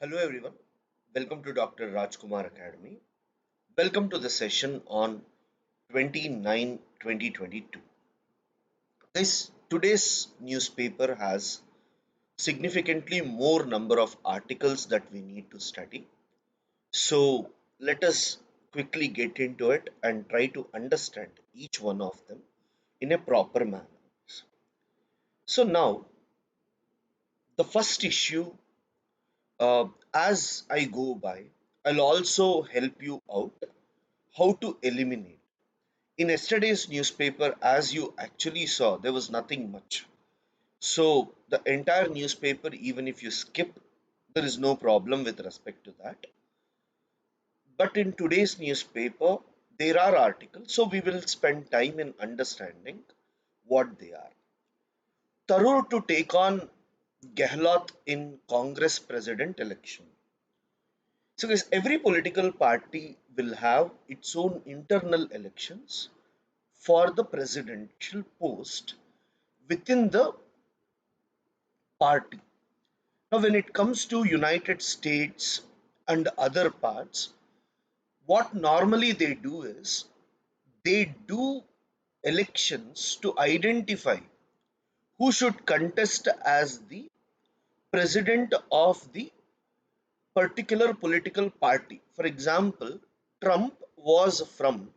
Hello everyone, welcome to Dr. Rajkumar Academy. Welcome to the session on 29/2022. This today's newspaper has significantly more number of articles that we need to study. So let us quickly get into it and try to understand each one of them in a proper manner. So now the first issue, as I go by, I'll also help you out how to eliminate. In yesterday's newspaper, as you actually saw, there was nothing much. So the entire newspaper, even if you skip, there is no problem with respect to that. But in today's newspaper, there are articles, so we will spend time in understanding what they are. Tarur to take on Gehlot in Congress president election. So, guys, every political party will have its own internal elections for the presidential post within the party. Now, when it comes to United States and other parts, what normally they do is they do elections to identify who should contest as the president of the particular political party. For example, Trump was from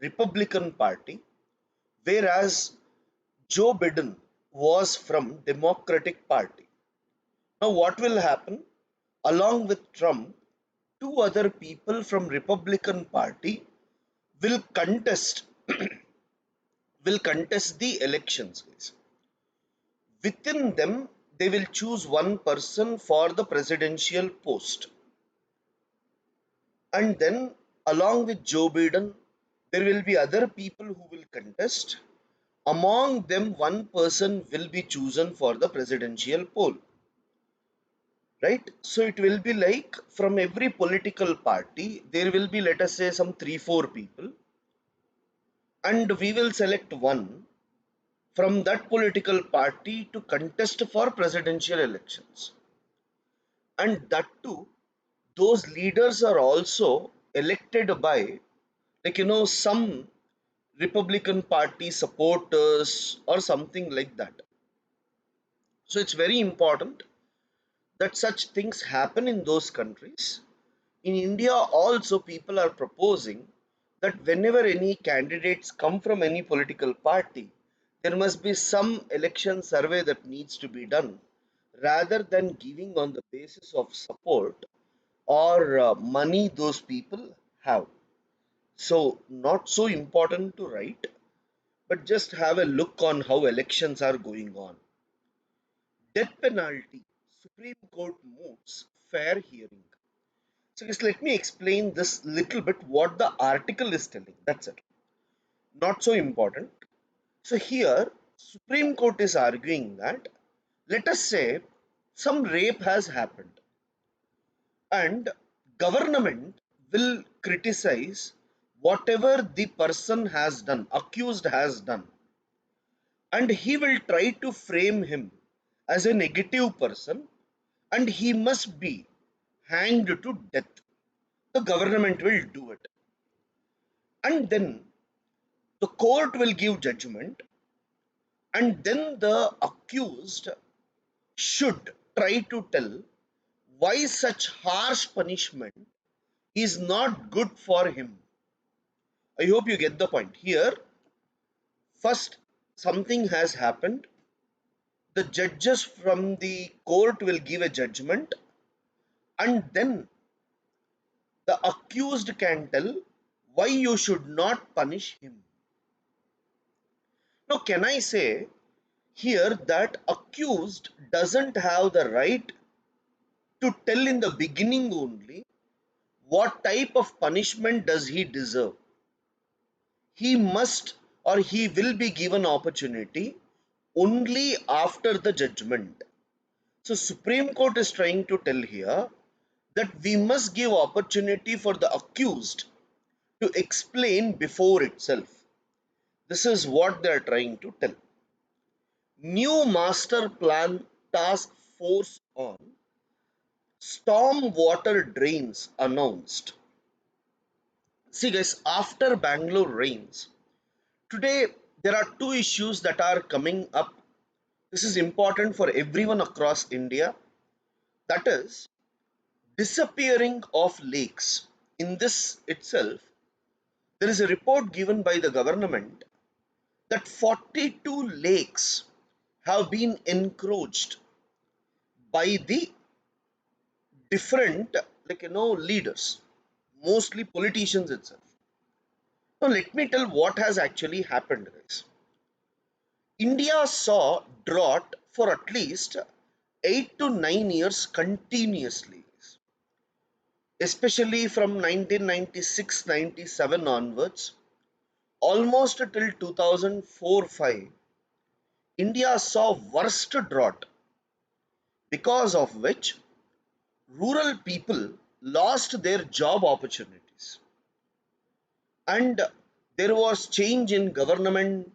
Republican Party, whereas Joe Biden was from Democratic Party. Now, what will happen? Along with Trump, two other people from Republican Party will contest will contest the elections, guys. Within them, they will choose one person for the presidential post, and then along with Joe Biden, there will be other people who will contest. Among them, one person will be chosen for the presidential poll, right? So it will be like from every political party, there will be, let us say, some 3 4 people, and we will select one from that political party to contest for presidential elections. And that too, those leaders are also elected by, some Republican Party supporters or something like that. So it's very important that such things happen in those countries. In India, also, people are proposing that whenever any candidates come from any political party, there must be some election survey that needs to be done rather than giving on the basis of support or money those people have. So, not so important to write, but just have a look on how elections are going on. Death penalty. Supreme Court moves fair hearing. So just let me explain this little bit what the article is telling. That's it. Not so important. So here, Supreme Court is arguing that, let us say some rape has happened and government will criticize whatever the person has done, accused has done, and he will try to frame him as a negative person and he must be hanged to death. The government will do it. And then the court will give judgment, and then the accused should try to tell why such harsh punishment is not good for him. I hope you get the point. Here, first, something has happened. The judges from the court will give a judgment, and then the accused can tell why you should not punish him. Now, can I say here that accused doesn't have the right to tell in the beginning only what type of punishment does he deserve? He must or he will be given opportunity only after the judgment. So Supreme Court is trying to tell here that we must give opportunity for the accused to explain before itself. This is what they are trying to tell. New master plan task force on Storm water drains announced. See, guys, after Bangalore rains, today there are two issues that are coming up. This is important for everyone across India. That is disappearing of lakes. In this itself, there is a report given by the government that 42 lakes have been encroached by the different, leaders, mostly politicians itself. Now let me tell what has actually happened, guys. India saw drought for at least 8 to 9 years continuously, especially from 1996-97 onwards, almost till 2004-5. India saw worst drought, because of which rural people lost their job opportunities, and there was change in government.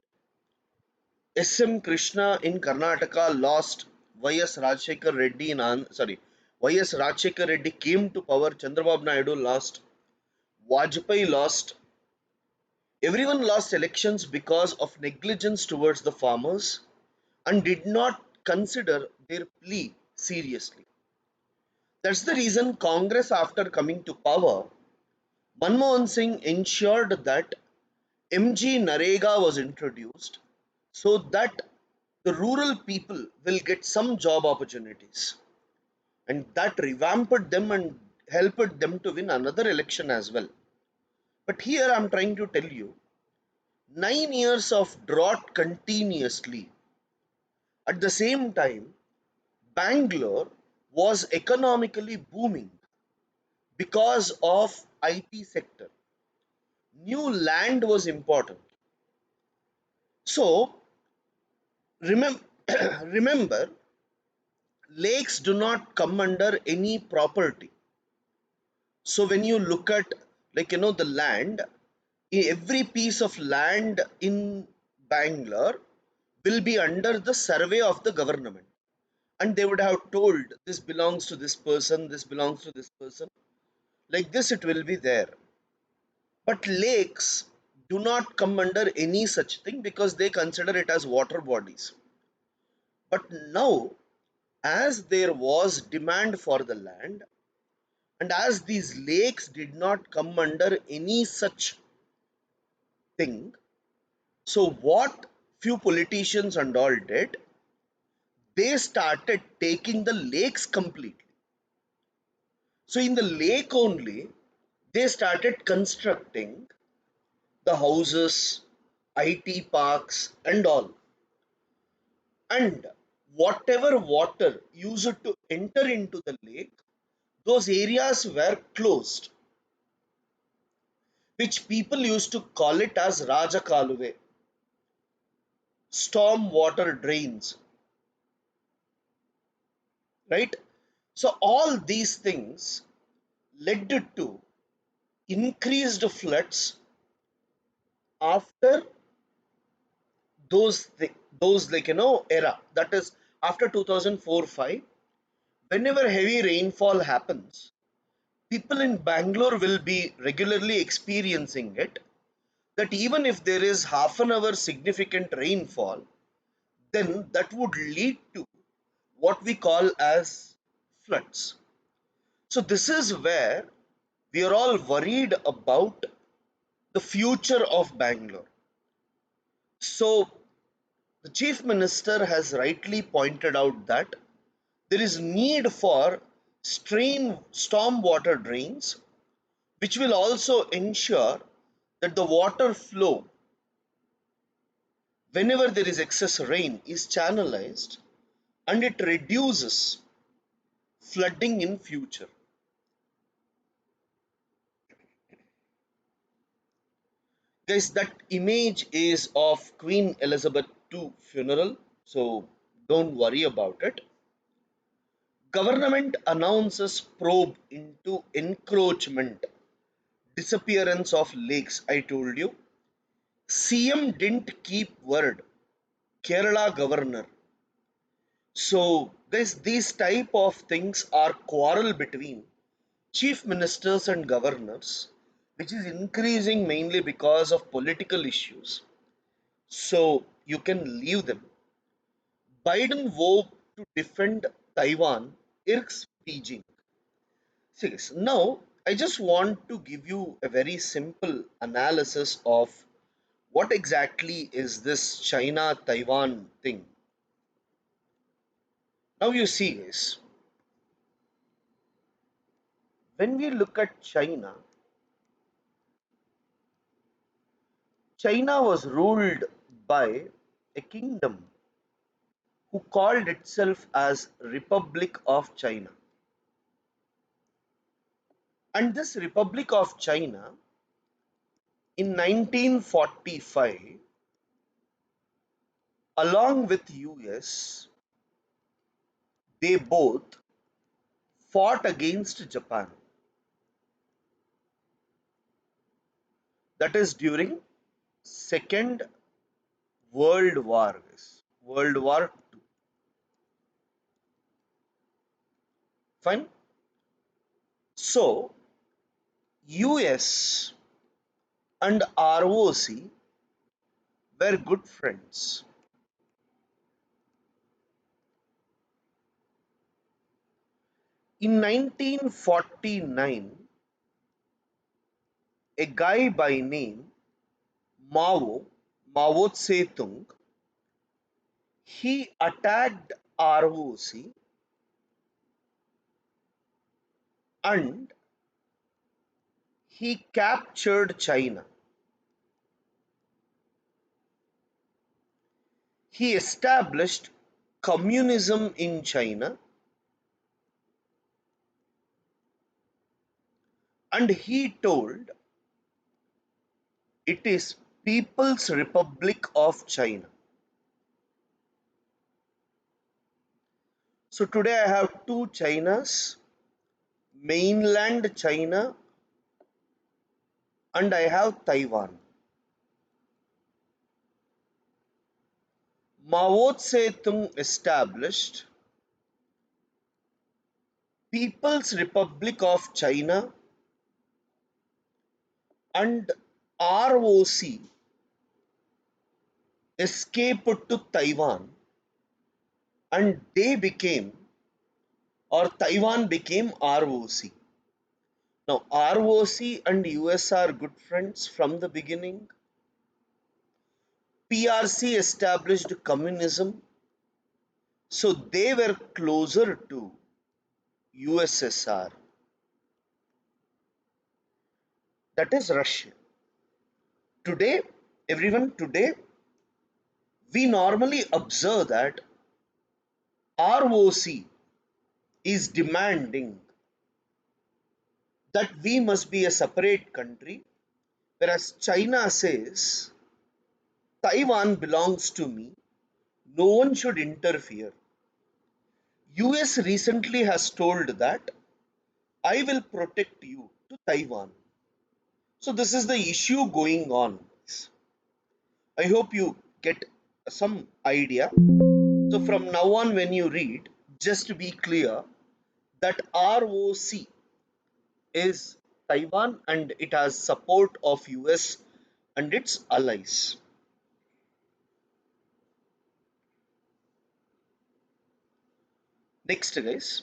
SM Krishna in Karnataka lost. YS Rajshekar Reddy YS Rajshekar Reddy came to power. Chandrababu Naidu lost. Vajpayee lost. Everyone lost elections because of negligence towards the farmers and did not consider their plea seriously. That's the reason Congress, after coming to power, Manmohan Singh ensured that MG Narega was introduced so that the rural people will get some job opportunities, and that revamped them and helped them to win another election as well. But here I'm trying to tell you, 9 years of drought continuously. At the same time, Bangalore was economically booming because of IT sector. New land was important. So remember, remember, lakes do not come under any property. So when you look at, the land, every piece of land in Bangalore will be under the survey of the government, and they would have told this belongs to this person, this belongs to this person. Like this, it will be there. But lakes do not come under any such thing because they consider it as water bodies. But now, as there was demand for the land, and as these lakes did not come under any such thing, so what few politicians and all did, they started taking the lakes completely. So in the lake only, they started constructing the houses, IT parks, and all. And whatever water used to enter into the lake, those areas were closed, which people used to call it as Raja Kaluve, storm water drains, right? So all these things led to increased floods after those those era, that is after 2004-5. Whenever heavy rainfall happens, people in Bangalore will be regularly experiencing it, that even if there is half an hour significant rainfall, then that would lead to what we call as floods. So this is where we are all worried about the future of Bangalore. So the chief minister has rightly pointed out that there is need for storm water drains, which will also ensure that the water flow, whenever there is excess rain, is channelized, and it reduces flooding in future. Guys, that image is of Queen Elizabeth II funeral, so don't worry about it. Government announces probe into encroachment, disappearance of lakes. I told you. CM didn't keep word. Kerala governor. So, These type of things are quarrel between chief ministers and governors, which is increasing mainly because of political issues. So you can leave them. Biden vowed to defend Taiwan, irks Beijing. Yes. Now, I just want to give you a very simple analysis of what exactly is this China Taiwan thing. Now, you see, guys, when we look at China, China was ruled by a kingdom who called itself as Republic of China. And this Republic of China in 1945, along with US, they both fought against Japan. That is during Second World War, guys. World War II. Fine. So US and ROC were good friends. In 1949, a guy by name Mao, Mao Tse-tung, he attacked ROC and he captured China. He established communism in China and he told it is People's Republic of China. So today I have two Chinas, mainland China and I have Taiwan. Mao Tse-tung established People's Republic of China and ROC escaped to Taiwan and they became or Taiwan became ROC. Now ROC and US are good friends from the beginning. PRC established communism, so they were closer to USSR. That is Russia. Today, everyone, today we normally observe that ROC is demanding that we must be a separate country, whereas China says Taiwan belongs to me, no one should interfere. US recently has told that I will protect you to Taiwan. So this is the issue going on. I hope you get some idea. So from now on when you read, just be clear that ROC is Taiwan and it has support of US and its allies. Next guys,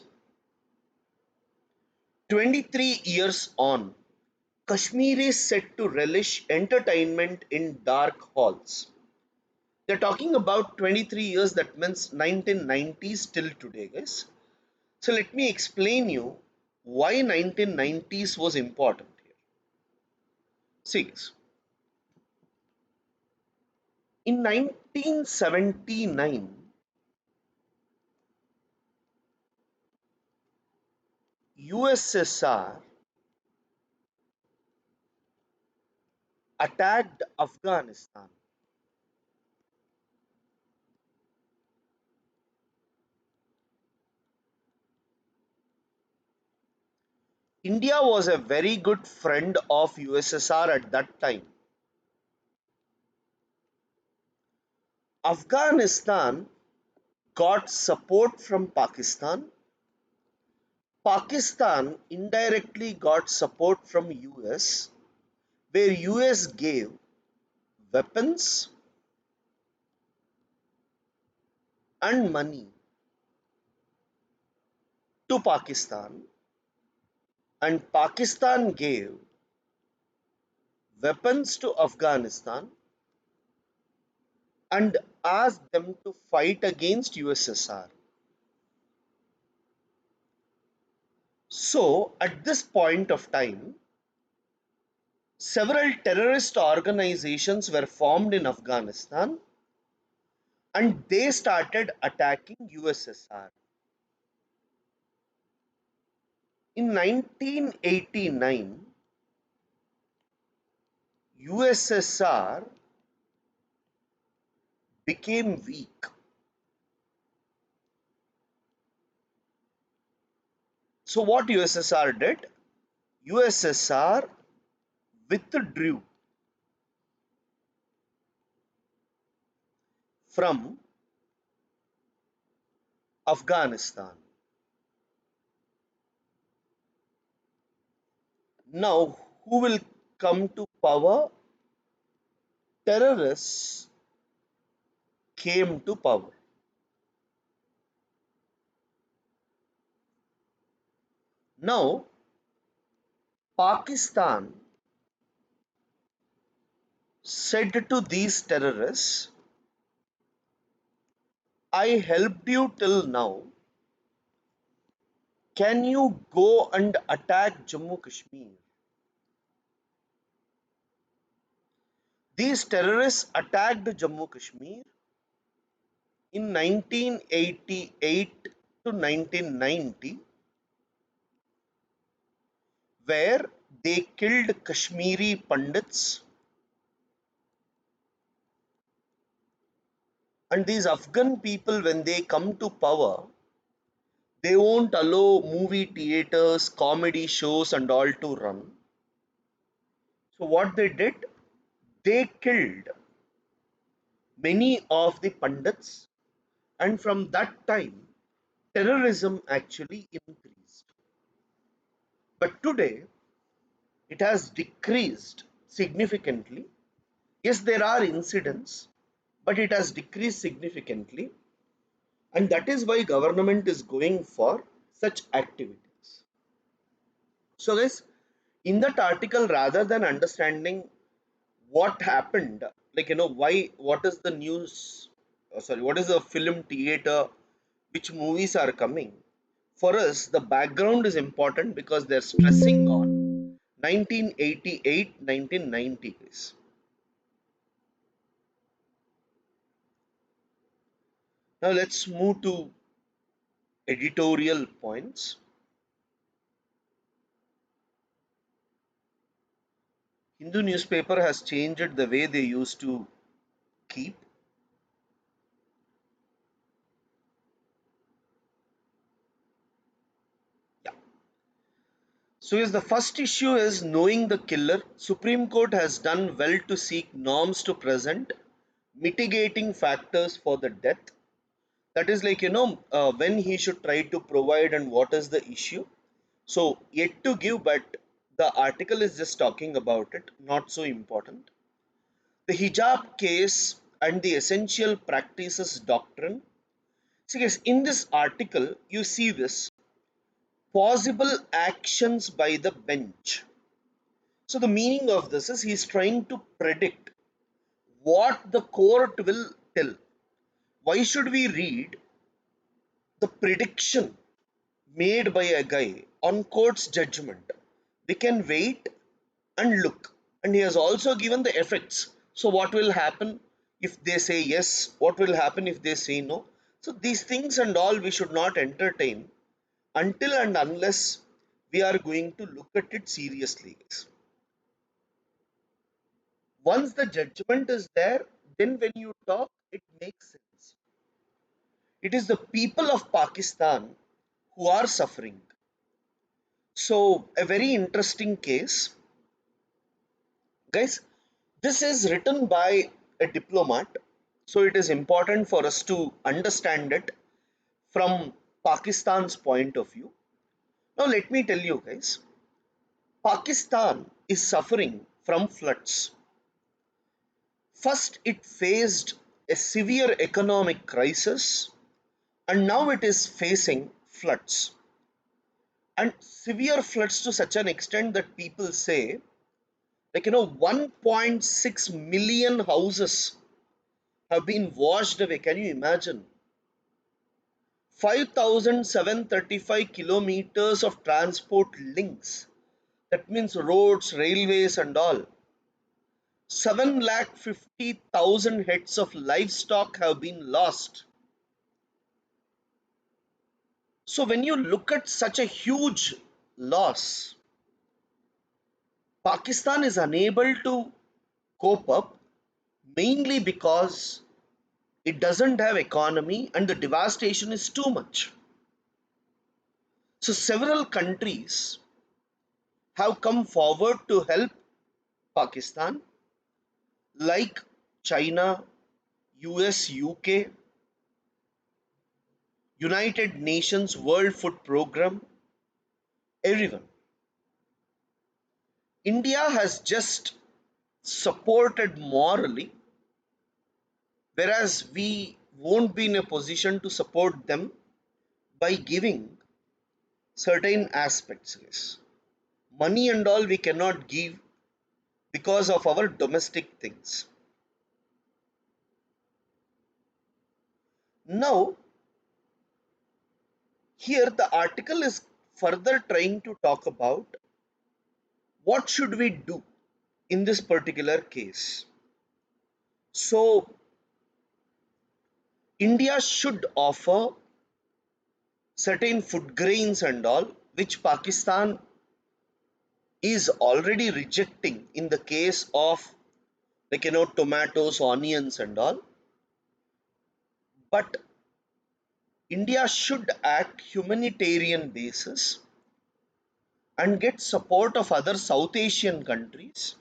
23 years on, Kashmir is set to relish entertainment in dark halls. They're talking about 23 years, that means 1990s till today guys. So let me explain you why 1990s was important here. See guys, in 1979, USSR attacked Afghanistan. India was a very good friend of USSR at that time. Afghanistan got support from Pakistan. Pakistan indirectly got support from US, where US gave weapons and money to Pakistan, and Pakistan gave weapons to Afghanistan and asked them to fight against USSR. So, at this point of time, several terrorist organizations were formed in Afghanistan and they started attacking USSR. In 1989, USSR became weak. So, what USSR did? USSR withdrew from Afghanistan. Now, who will come to power? Terrorists came to power. Now, Pakistan said to these terrorists, I helped you till now. Can you go and attack Jammu Kashmir? These terrorists attacked Jammu Kashmir in 1988 to 1990, where they killed Kashmiri Pandits, and these Afghan people, when they come to power, they won't allow movie theaters, comedy shows, and all to run. So, what they did, they killed many of the Pandits, and from that time, terrorism actually increased. But today, it has decreased significantly. Yes, there are incidents, but it has decreased significantly, and that is why government is going for such activities. So, guys, in that article, rather than understanding what happened, like why, what is the news, sorry, what is the film theater, which movies are coming, for us the background is important because they're stressing on 1988 1990s. Now let's move to editorial points. Hindu newspaper has changed the way they used to keep. Yeah. So yes, the first issue is knowing the killer. Supreme Court has done well to seek norms to present mitigating factors for the death. That is like when he should try to provide and what is the issue. So yet to give, but the article is just talking about it, not so important. The hijab case and the essential practices doctrine. So yes, in this article you see this possible actions by the bench. So the meaning of this is he's trying to predict what the court will tell. Why should we read the prediction made by a guy on court's judgment? We can wait and look. And he has also given the effects. So what will happen if they say yes? What will happen if they say no? So these things and all we should not entertain until and unless we are going to look at it seriously. Once the judgment is there, then when you talk, it makes sense. It is the people of Pakistan who are suffering. So, a very interesting case. Guys, this is written by a diplomat, so it is important for us to understand it from Pakistan's point of view. Now, let me tell you guys, Pakistan is suffering from floods. First, it faced a severe economic crisis, and now it is facing floods. And severe floods to such an extent that people say, 1.6 million houses have been washed away. Can you imagine? 5,735 kilometers of transport links. That means roads, railways, and all. 7,50,000 heads of livestock have been lost. So, when you look at such a huge loss, Pakistan is unable to cope up mainly because it doesn't have economy and the devastation is too much. So, several countries have come forward to help Pakistan, like China, US, UK, United Nations World Food Programme, everyone. India has just supported morally, whereas we won't be in a position to support them by giving certain aspects. Yes. Money and all we cannot give because of our domestic things. Now, here the article is further trying to talk about what should we do in this particular case. So, India should offer certain food grains and all, which Pakistan is already rejecting in the case of tomatoes, onions, and all. But India should act humanitarian basis and get support of other South Asian countries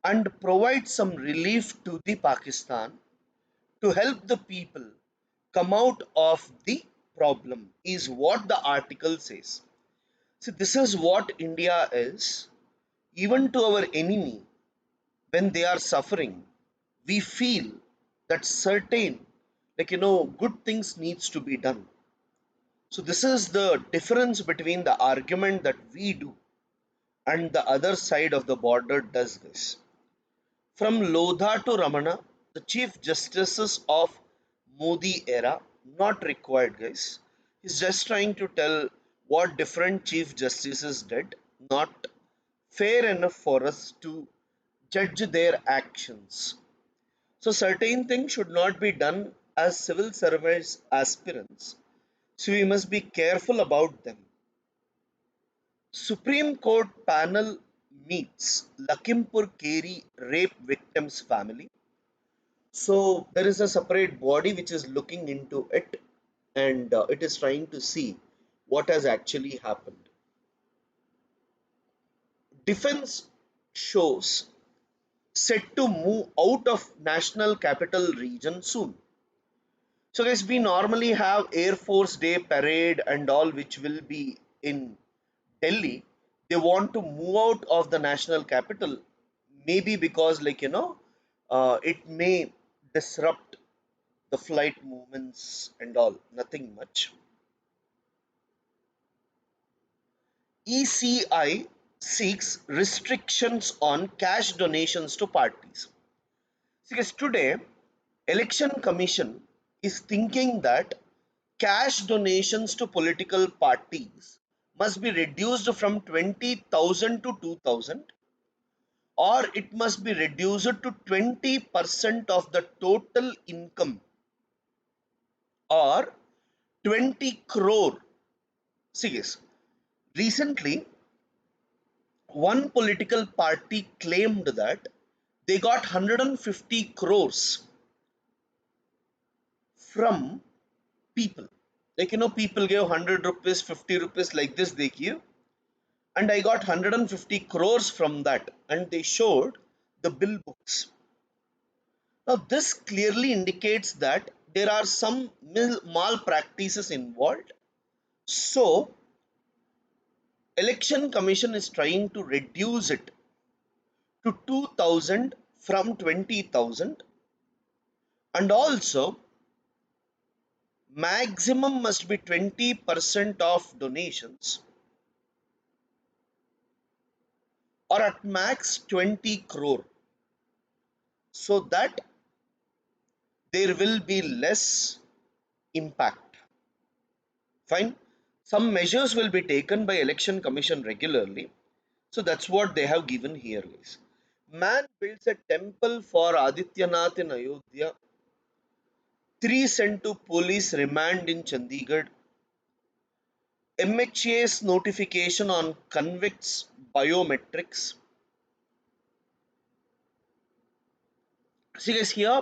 and provide some relief to the Pakistan to help the people come out of the problem, is what the article says. So this is what India is. Even to our enemy, when they are suffering, we feel that certain good things needs to be done. So this is the difference between the argument that we do and the other side of the border does this. From Lodha to Ramana, the chief justices of Modi era, not required, guys. He's just trying to tell what different chief justices did, not fair enough for us to judge their actions. So, certain things should not be done as civil service aspirants. So, we must be careful about them. Supreme Court panel meets Lakhimpur Keri rape victims' family. So there is a separate body which is looking into it, and it is trying to see what has actually happened. Defense shows set to move out of national capital region soon. So guys, we normally have Air Force Day parade and all, which will be in Delhi. They want to move out of the national capital, maybe because it may disrupt the flight movements and all, nothing much. ECI seeks restrictions on cash donations to parties. Because today, Election Commission is thinking that cash donations to political parties must be reduced from 20,000 to 2,000, or it must be reduced to 20% of the total income, or 20 crore. See, yes, recently one political party claimed that they got 150 crores from people. People gave 100 rupees, 50 rupees, like this they give. And I got 150 crores from that. And they showed the bill books. Now, this clearly indicates that there are some malpractices involved. So, Election Commission is trying to reduce it to 2000 from 20,000, and also maximum must be 20% of donations, or at max 20 crore, so that there will be less impact. Fine. Some measures will be taken by Election Commission regularly. So that's what they have given here, guys. Man builds a temple for Adityanath in Ayodhya. Three sent to police remand in Chandigarh. MHA's notification on convicts biometrics. See guys, here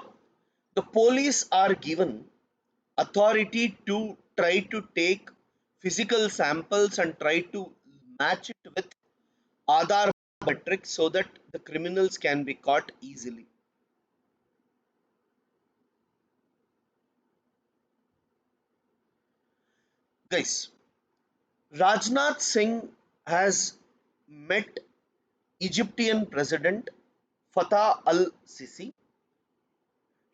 the police are given authority to try to take physical samples and try to match it with Aadhaar biometrics so that the criminals can be caught easily. Guys, Rajnath Singh has met Egyptian President Fattah al-Sisi.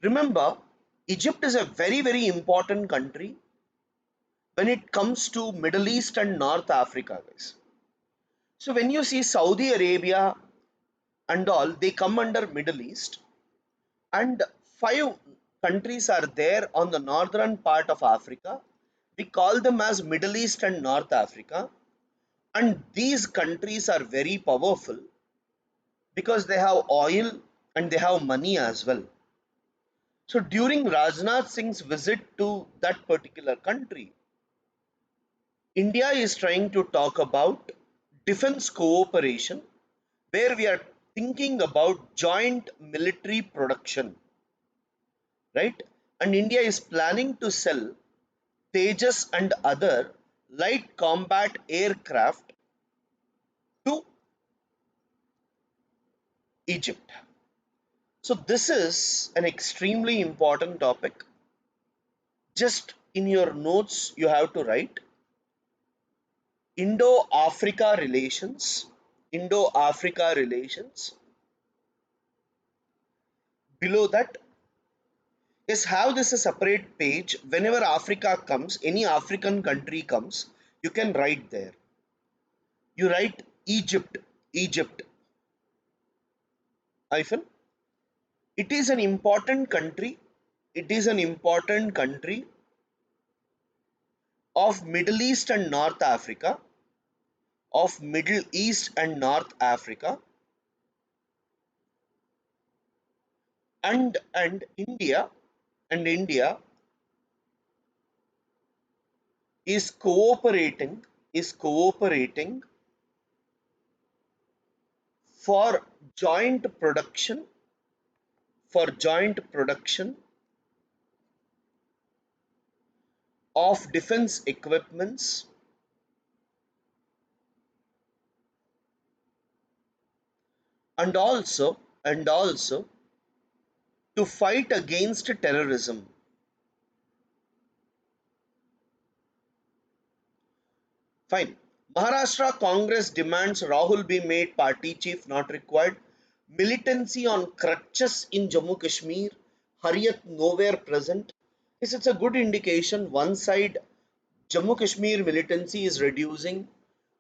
Remember, Egypt is a very important country when it comes to Middle East and North Africa, guys. So when you see Saudi Arabia and all, they come under Middle East, and five countries are there on the northern part of Africa. We call them as Middle East and North Africa, and these countries are very powerful because they have oil and they have money as well. So during Rajnath Singh's visit to that particular country, India is trying to talk about defense cooperation, where we are thinking about joint military production, right? And India is planning to sell Tejas and other light combat aircraft to Egypt. So this is an extremely important topic. Just in your notes, you have to write Indo-Africa relations. Indo-Africa relations. Below that, is have this a separate page. Whenever Africa comes, any African country comes, you can write there. You write Egypt, Egypt, hyphen. It is an important country. It is an important country of Middle East and North Africa, of Middle East and North Africa, and India is cooperating for joint production of defense equipments, and also to fight against terrorism. Fine. Maharashtra Congress demands Rahul be made party chief, not required. Militancy on crutches in Jammu Kashmir. Hariyat nowhere present. Yes, it's a good indication. One side, Jammu Kashmir militancy is reducing.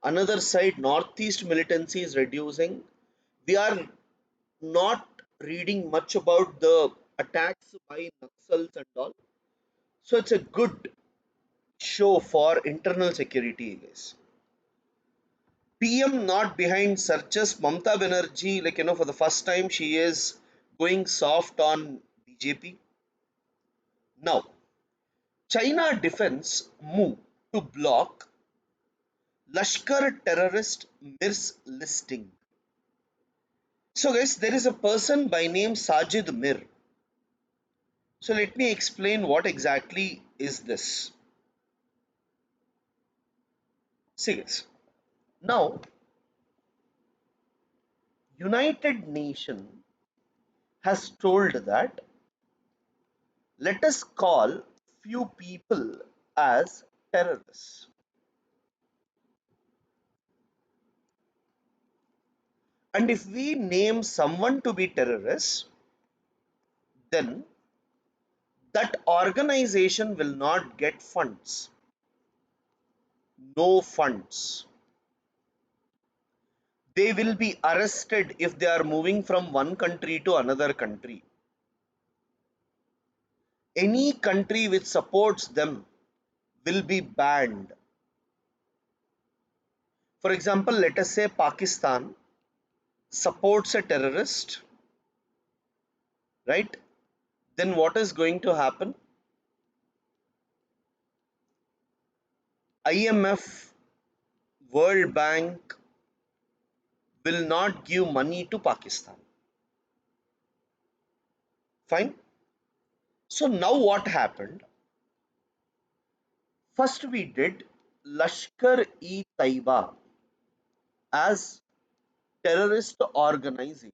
Another side, Northeast militancy is reducing. We are not reading much about the attacks by Naxals and all. So it's a good show for internal security, guys. PM not behind searches. Mamta Banerjee, for the first time, she is going soft on BJP. Now, China defense move to block Lashkar terrorist Mir's listing. So, guys, there is a person by name Sajid Mir. So, let me explain what exactly is this. See, guys, now United Nation has told that Let us call few people as terrorists. And if we name someone to be terrorist, then that organization will not get funds. No funds. They will be arrested if they are moving from one country to another country. Any country which supports them will be banned. For example, let us say Pakistan supports a terrorist, right? Then what is going to happen? IMF, World Bank will not give money to Pakistan. Fine. So now what happened? First we did Lashkar-e-Taiba as terrorist organization.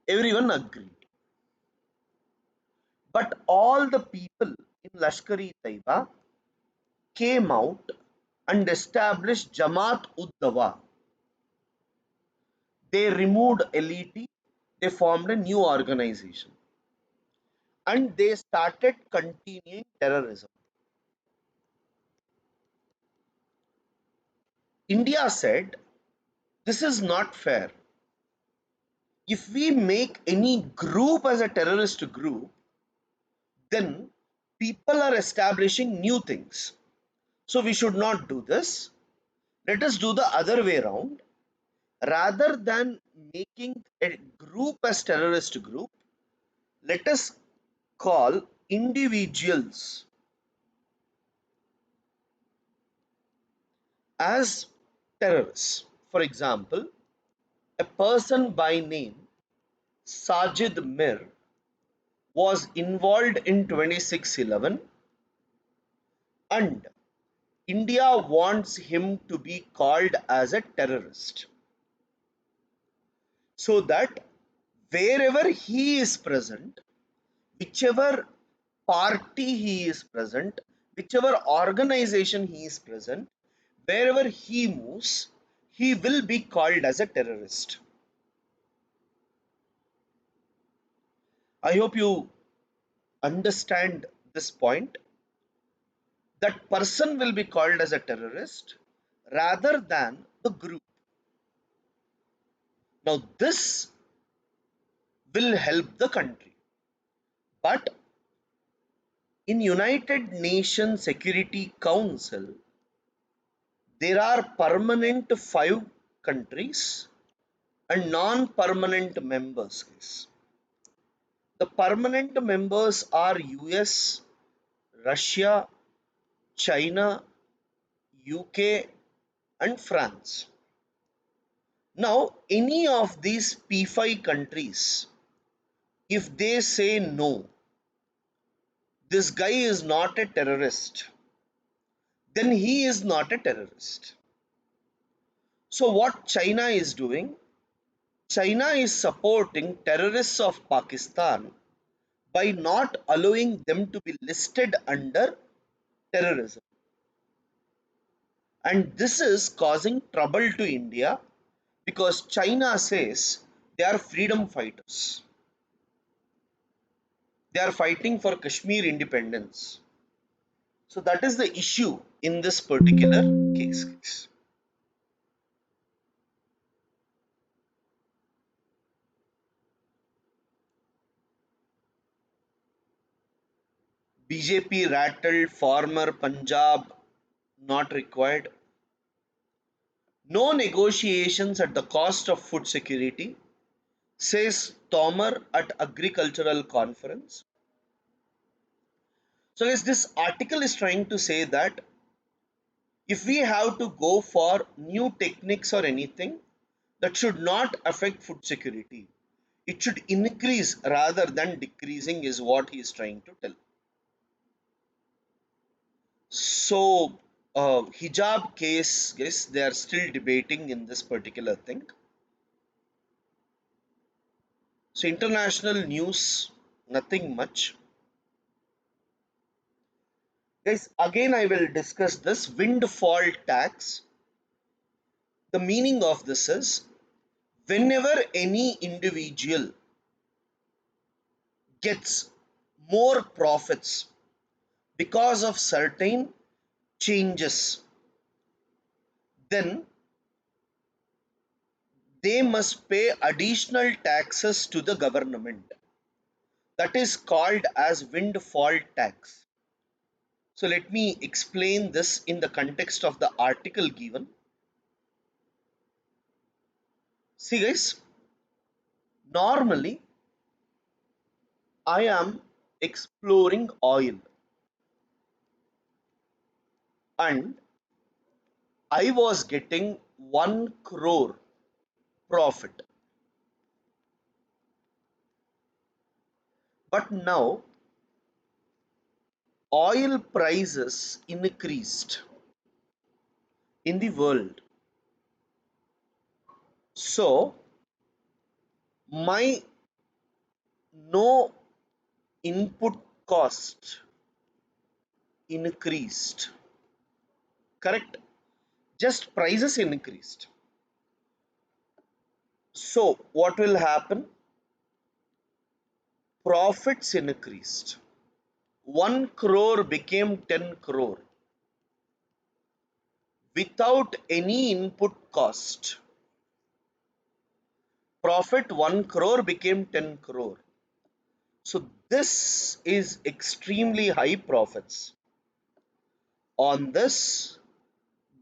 Everyone agreed. But all the people in Lashkar-e-Taiba came out and established Jamaat-ud-Dawa. They removed LET, they formed a new organization, and they started continuing terrorism. India said, this is not fair. If we make any group as a terrorist group, then people are establishing new things. So we should not do this. Let us do the other way around. Rather than making a group as terrorist group, let us call individuals as terrorists. For example, a person by name Sajid Mir was involved in 2611 and India wants him to be called as a terrorist so that wherever he is present, whichever party he is present, whichever organization he is present, wherever he moves, he will be called as a terrorist. I hope you understand this point. That person will be called as a terrorist rather than the group. Now, this will help the country. But in United Nations Security Council, there are permanent 5 countries and non-permanent members. The permanent members are US, Russia, China, UK, and France. Now, any of these P5 countries, if they say no, this guy is not a terrorist, then he is not a terrorist. So, what China is doing? China is supporting terrorists of Pakistan by not allowing them to be listed under terrorism. And this is causing trouble to India because China says they are freedom fighters. They are fighting for Kashmir independence. So that is the issue in this particular case. BJP rattled former Punjab not required. No negotiations at the cost of food security, says Tomar at agricultural conference. So yes, this article is trying to say that if we have to go for new techniques or anything, that should not affect food security. It should increase rather than decreasing is what he is trying to tell. So hijab case, yes, they are still debating in this particular thing. So international news, nothing much. Guys, again I will discuss this windfall tax. The meaning of this is whenever any individual gets more profits because of certain changes, then they must pay additional taxes to the government. That is called as windfall tax. So let me explain this in the context of the article given. See guys, normally I am exploring oil and I was getting 1 crore profit. But now oil prices increased in the world. So my no input cost increased. Correct? Just prices increased. So what will happen? Profits increased. 1 crore became 10 crore without any input cost. Profit 1 crore became 10 crore. So this is extremely high profits. On this,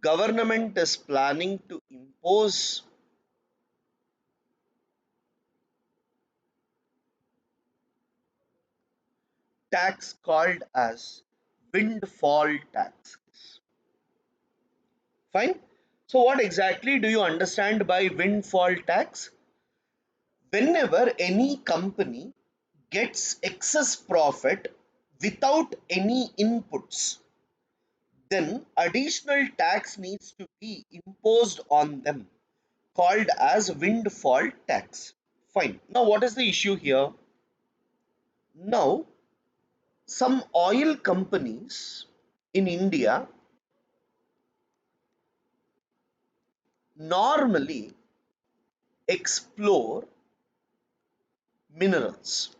government is planning to impose tax called as windfall tax. Fine. So what exactly do you understand by windfall tax? Whenever any company gets excess profit without any inputs, then additional tax needs to be imposed on them, called as windfall tax. Fine. Now, what is the issue here? Now, some oil companies in India normally explore minerals.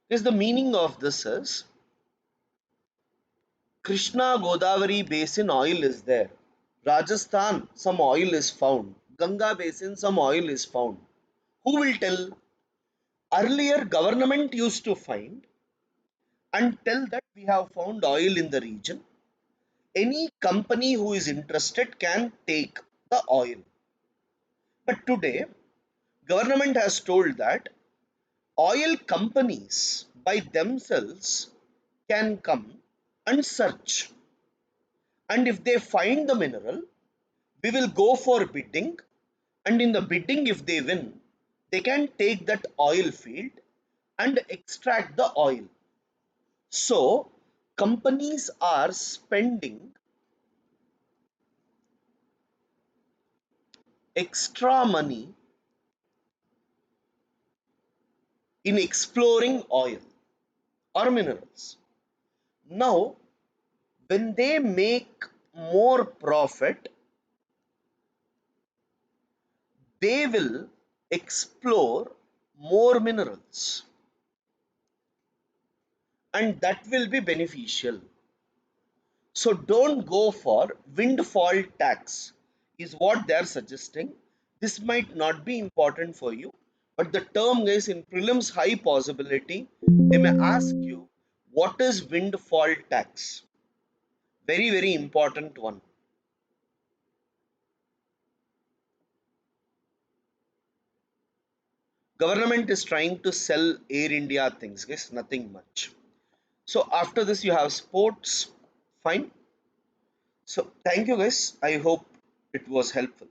Is the meaning of this is Krishna Godavari basin oil is there. Rajasthan, some oil is found. Ganga basin, some oil is found. Who will tell? Earlier, government used to find and tell that we have found oil in the region. Any company who is interested can take the oil. But today, government has told that oil companies by themselves can come and search. And if they find the mineral, we will go for bidding, and in the bidding if they win, they can take that oil field and extract the oil. So companies are spending extra money in exploring oil or minerals. Now when they make more profit, they will explore more minerals, and that will be beneficial. So don't go for windfall tax is what they are suggesting. This might not be important for you, but the term is in prelims high possibility. They may ask you what is windfall tax. Very important one. Government is trying to sell Air India things, guys, nothing much. So after this you have sports. Fine. So thank you guys. I hope it was helpful.